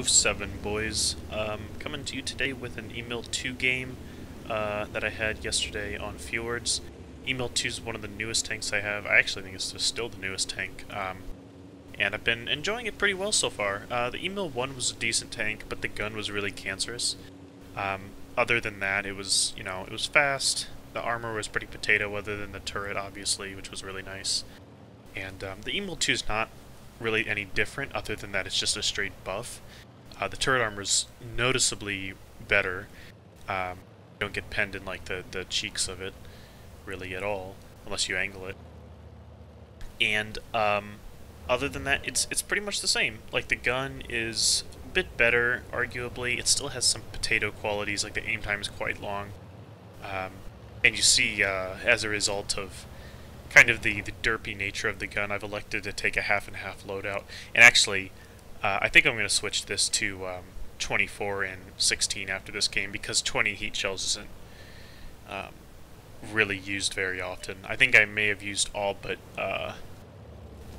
07, boys. Coming to you today with an Emil II game that I had yesterday on Fjords. Emil II is one of the newest tanks I have. I actually think it's still the newest tank, and I've been enjoying it pretty well so far. The Emil I was a decent tank, but the gun was really cancerous. Other than that, it was, it was fast. The armor was pretty potato, other than the turret, obviously, which was really nice. And the Emil II is not really any different, other than that it's just a straight buff. The turret armor is noticeably better. You don't get penned in like the cheeks of it, really at all, unless you angle it. And other than that, it's pretty much the same. Like, the gun is a bit better, arguably. It still has some potato qualities, like the aim time is quite long. And you see, as a result of kind of the derpy nature of the gun, I've elected to take a half-and-half loadout. And actually, I think I'm going to switch this to 24 and 16 after this game, because 20 heat shells isn't really used very often. I think I may have used all but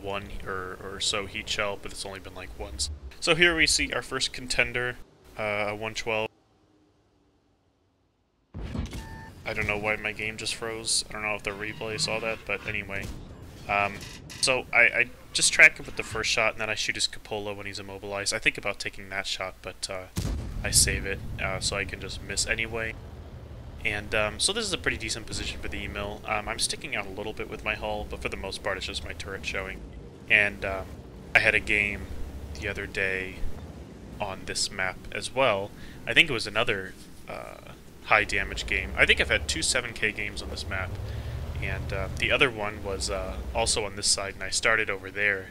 one or so heat shell, but it's only been like once. So here we see our first contender, 112. I don't know why my game just froze. I don't know if the replay saw that, but anyway. So I just track him with the first shot, and then I shoot his cupola when he's immobilized. I think about taking that shot, but I save it so I can just miss anyway. And so this is a pretty decent position for the Emil. I'm sticking out a little bit with my hull, but for the most part it's just my turret showing. And I had a game the other day on this map as well. I think it was another high damage game. I think I've had two 7K games on this map, and the other one was also on this side, and I started over there,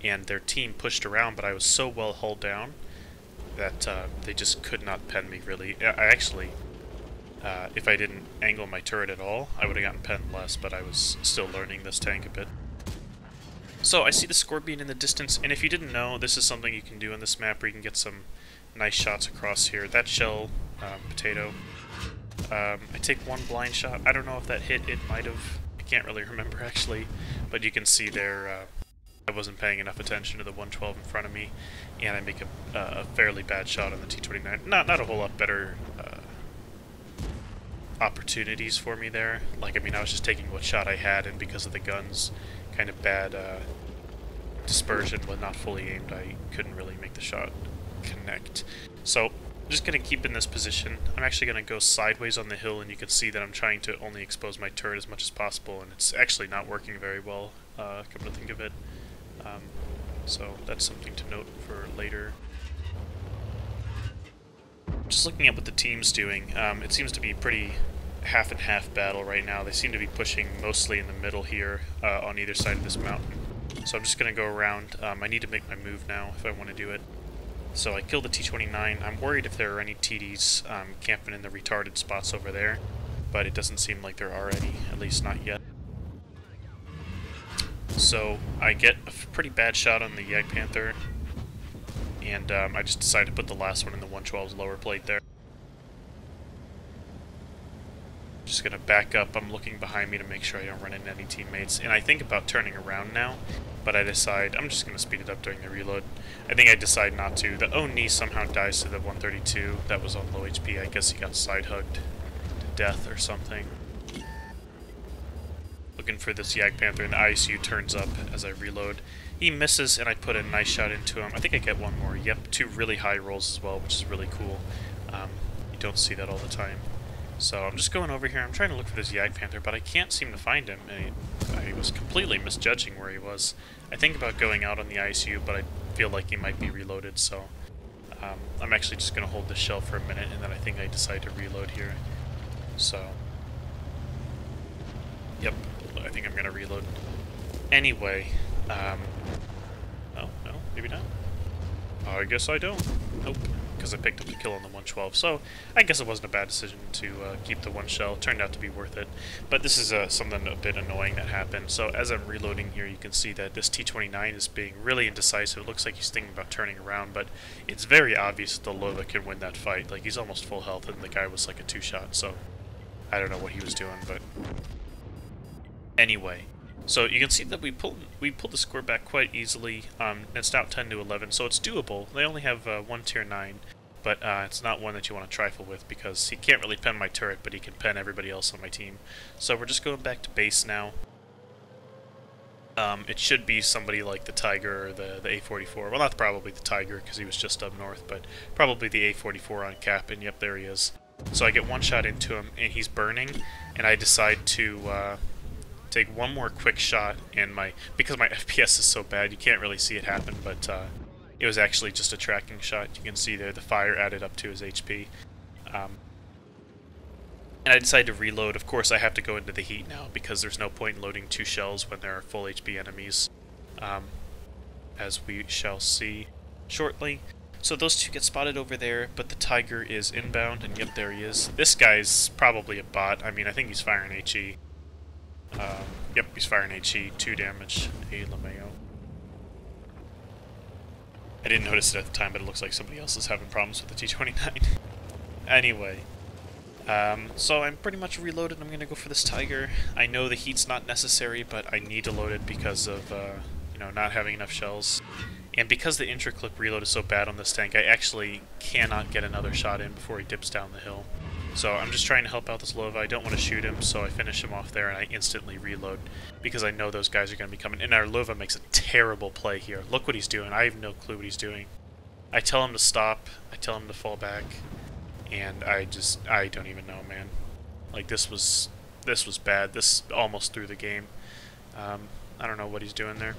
and their team pushed around, but I was so well hulled down that they just could not pen me, really. I actually, if I didn't angle my turret at all, I would have gotten penned less, but I was still learning this tank a bit. So I see the Scorpion in the distance, and if you didn't know, this is something you can do on this map where you can get some nice shots across here. That shell, potato, I take one blind shot. I don't know if that hit. It might have. I can't really remember, actually. But you can see there, I wasn't paying enough attention to the 112 in front of me, and I make a fairly bad shot on the T-29. Not a whole lot better opportunities for me there. Like, I mean, I was just taking what shot I had, and because of the gun's kind of bad dispersion when not fully aimed, I couldn't really make the shot connect. So I'm just going to keep in this position. I'm actually going to go sideways on the hill, and you can see that I'm trying to only expose my turret as much as possible, and it's actually not working very well, come to think of it. So that's something to note for later. Just looking at what the team's doing, it seems to be pretty half-and-half battle right now. They seem to be pushing mostly in the middle here, on either side of this mountain. So I'm just going to go around. I need to make my move now if I want to do it. So I killed the T-29. I'm worried if there are any TDs camping in the retarded spots over there, but it doesn't seem like there are any, at least not yet. So I get a pretty bad shot on the Jagdpanther, and I just decided to put the last one in the 112's lower plate there. Just gonna back up. I'm looking behind me to make sure I don't run into any teammates, and I think about turning around now, but I decide I'm just gonna speed it up during the reload. I think I decide not to. The Oni somehow dies to the 132 that was on low HP. I guess he got side hugged to death or something. Looking for this Jagdpanther, and the ISU turns up as I reload. He misses, and I put a nice shot into him. I think I get one more. Yep, two really high rolls as well, which is really cool. You don't see that all the time. So I'm just going over here. I'm trying to look for this Jagdpanther, but I can't seem to find him. I was completely misjudging where he was. I think about going out on the ISU, but I feel like he might be reloaded, so I'm actually just going to hold this shell for a minute, and then I think I decide to reload here. So, yep, I think I'm going to reload. Anyway, oh, no, maybe not. I guess I don't. Nope. Because I picked up the kill on the 112, so I guess it wasn't a bad decision to keep the one shell. It turned out to be worth it. But this is something a bit annoying that happened. So as I'm reloading here, you can see that this T-29 is being really indecisive. It looks like he's thinking about turning around, but it's very obvious that the Lova can win that fight. Like, he's almost full health, and the guy was like a two-shot, so I don't know what he was doing, but anyway. So you can see that we pulled the score back quite easily. It's now 10-11, so it's doable. They only have one tier 9, but it's not one that you want to trifle with because he can't really pen my turret, but he can pen everybody else on my team. So we're just going back to base now. It should be somebody like the Tiger or the A44. Well, not probably the Tiger because he was just up north, but probably the A44 on cap, and yep, there he is. So I get one shot into him, and he's burning, and I decide to take one more quick shot, and because my FPS is so bad, you can't really see it happen, but it was actually just a tracking shot. You can see there the fire added up to his HP. And I decided to reload. Of course, I have to go into the heat now because there's no point in loading 2 shells when there are full HP enemies, as we shall see shortly. So those two get spotted over there, but the Tiger is inbound, and yep, there he is. This guy's probably a bot. I mean, I think he's firing HE. Yep, he's firing HE, 2 damage, a LeMayo. I didn't notice it at the time, but it looks like somebody else is having problems with the T-29. Anyway. So I'm pretty much reloaded. I'm going to go for this Tiger. I know the heat's not necessary, but I need to load it because of, you know, not having enough shells. And because the intra-clip reload is so bad on this tank, I actually cannot get another shot in before he dips down the hill. So I'm just trying to help out this Lova. I don't want to shoot him, so I finish him off there and I instantly reload because I know those guys are going to be coming. And our Lova makes a terrible play here. Look what he's doing. I have no clue what he's doing. I tell him to stop. I tell him to fall back. And I don't even know, man. Like, this was bad. This almost threw the game. I don't know what he's doing there.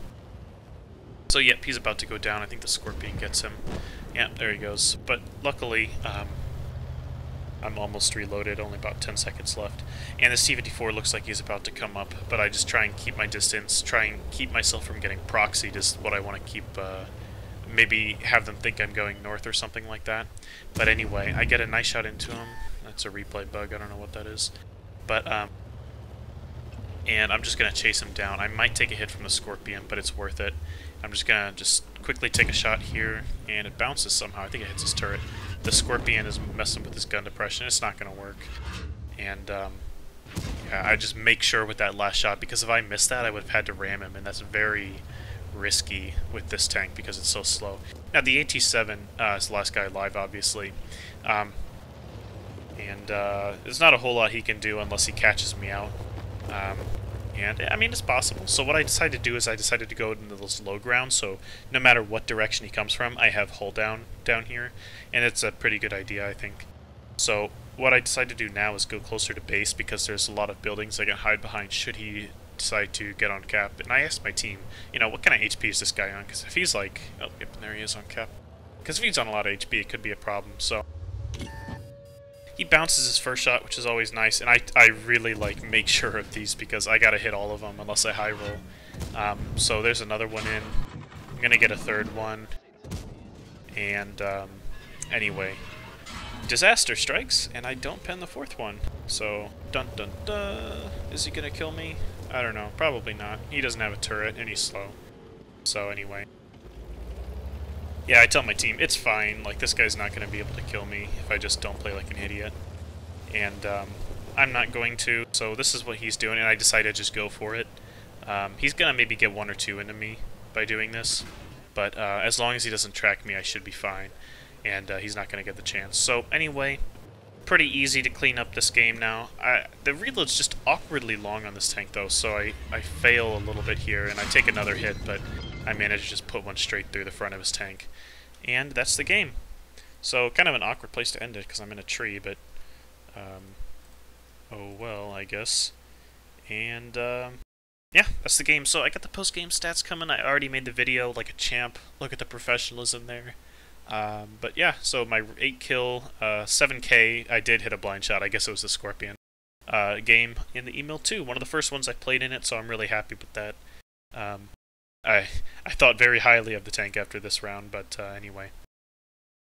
So, yep, he's about to go down. I think the Scorpion gets him. Yeah, there he goes. But luckily, I'm almost reloaded, only about 10 seconds left. And the C-54 looks like he's about to come up, but I just try and keep my distance, try and keep myself from getting proxied is what I want to keep, maybe have them think I'm going north or something like that. But anyway, I get a nice shot into him. That's a replay bug, I don't know what that is. But, and I'm just going to chase him down. I might take a hit from the Scorpion, but it's worth it. I'm just going to quickly take a shot here, and it bounces somehow. I think it hits his turret. The Scorpion is messing with his gun depression. It's not going to work. And, yeah, I just make sure with that last shot, because if I missed that, I would have had to ram him, and that's very risky with this tank because it's so slow. Now, the AT-7 is the last guy alive, obviously. There's not a whole lot he can do unless he catches me out. And, I mean, it's possible. So what I decided to do is I decided to go into this low ground, so no matter what direction he comes from, I have hull down here, and it's a pretty good idea, I think. So what I decided to do now is go closer to base because there's a lot of buildings I can hide behind should he decide to get on cap. And I asked my team, you know, what kind of HP is this guy on? Because if he's like, oh, yep, there he is on cap. Because if he's on a lot of HP, it could be a problem, so... He bounces his first shot, which is always nice, and I really, like, make sure of these because I gotta hit all of them unless I high roll. So there's another one in. I'm gonna get a third one. And, anyway. Disaster strikes, and I don't pen the fourth one. So, dun dun dun. Is he gonna kill me? I don't know. Probably not. He doesn't have a turret, and he's slow. So, anyway. Yeah, I tell my team, it's fine, like, this guy's not going to be able to kill me if I just don't play like an idiot. And, I'm not going to, so this is what he's doing, and I decided to just go for it. He's going to maybe get 1 or 2 into me by doing this, but as long as he doesn't track me, I should be fine. And he's not going to get the chance. So, anyway, pretty easy to clean up this game now. The reload's just awkwardly long on this tank, though, so I fail a little bit here, and I take another hit, but I managed to just put one straight through the front of his tank. And that's the game. So, kind of an awkward place to end it, because I'm in a tree, but, oh well, I guess. And, yeah, that's the game. So, I got the post-game stats coming. I already made the video like a champ. Look at the professionalism there. But yeah, so my 8 kill, 7k, I did hit a blind shot. I guess it was the Scorpion. Game in the Emil II. One of the first ones I played in it, so I'm really happy with that. I thought very highly of the tank after this round, but anyway.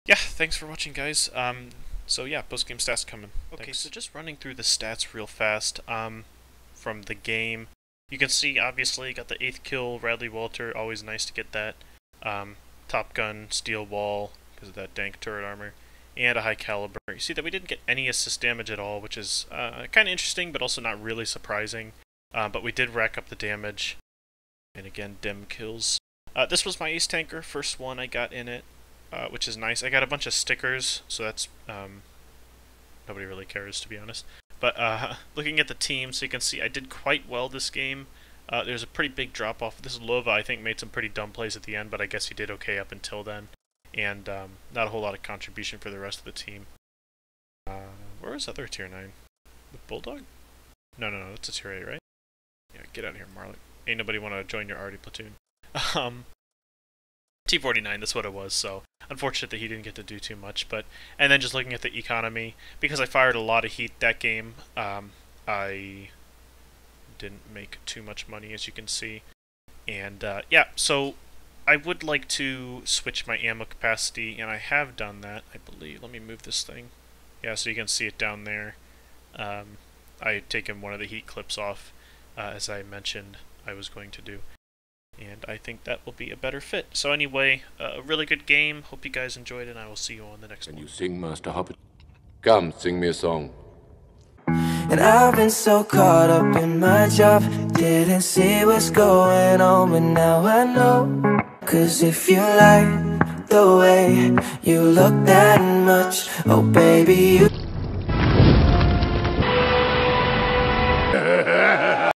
Yeah, thanks for watching, guys. So yeah, post-game stats coming. Okay, thanks. So just running through the stats real fast from the game. You can see, obviously, got the 8th kill, Radley Walter, always nice to get that. Top gun, steel wall, because of that dank turret armor, and a high caliber. You see that we didn't get any assist damage at all, which is kind of interesting, but also not really surprising. But we did rack up the damage. And again, dim kills. This was my ace tanker, first one I got in it, which is nice. I got a bunch of stickers, so that's nobody really cares, to be honest. But looking at the team, so you can see I did quite well this game. There's a pretty big drop off. This Lova, I think, made some pretty dumb plays at the end, but I guess he did okay up until then. And not a whole lot of contribution for the rest of the team. Where was other tier 9? The Bulldog? No, that's a tier 8, right? Yeah, get out of here, Marley. Ain't nobody want to join your arty platoon. T49, that's what it was, so unfortunate that he didn't get to do too much. And then just looking at the economy, because I fired a lot of heat that game, I didn't make too much money, as you can see. And yeah, so I would like to switch my ammo capacity, and I have done that, I believe. Let me move this thing. Yeah, so you can see it down there. I had taken one of the heat clips off, as I mentioned I was going to do. And I think that will be a better fit. So anyway, a really good game. Hope you guys enjoyed it, and I will see you on the next one. Can you sing, Master Hobbit? Come, sing me a song. And I've been so caught up in my job, didn't see what's going on, but now I know. 'Cause if you like the way you look that much, oh baby, you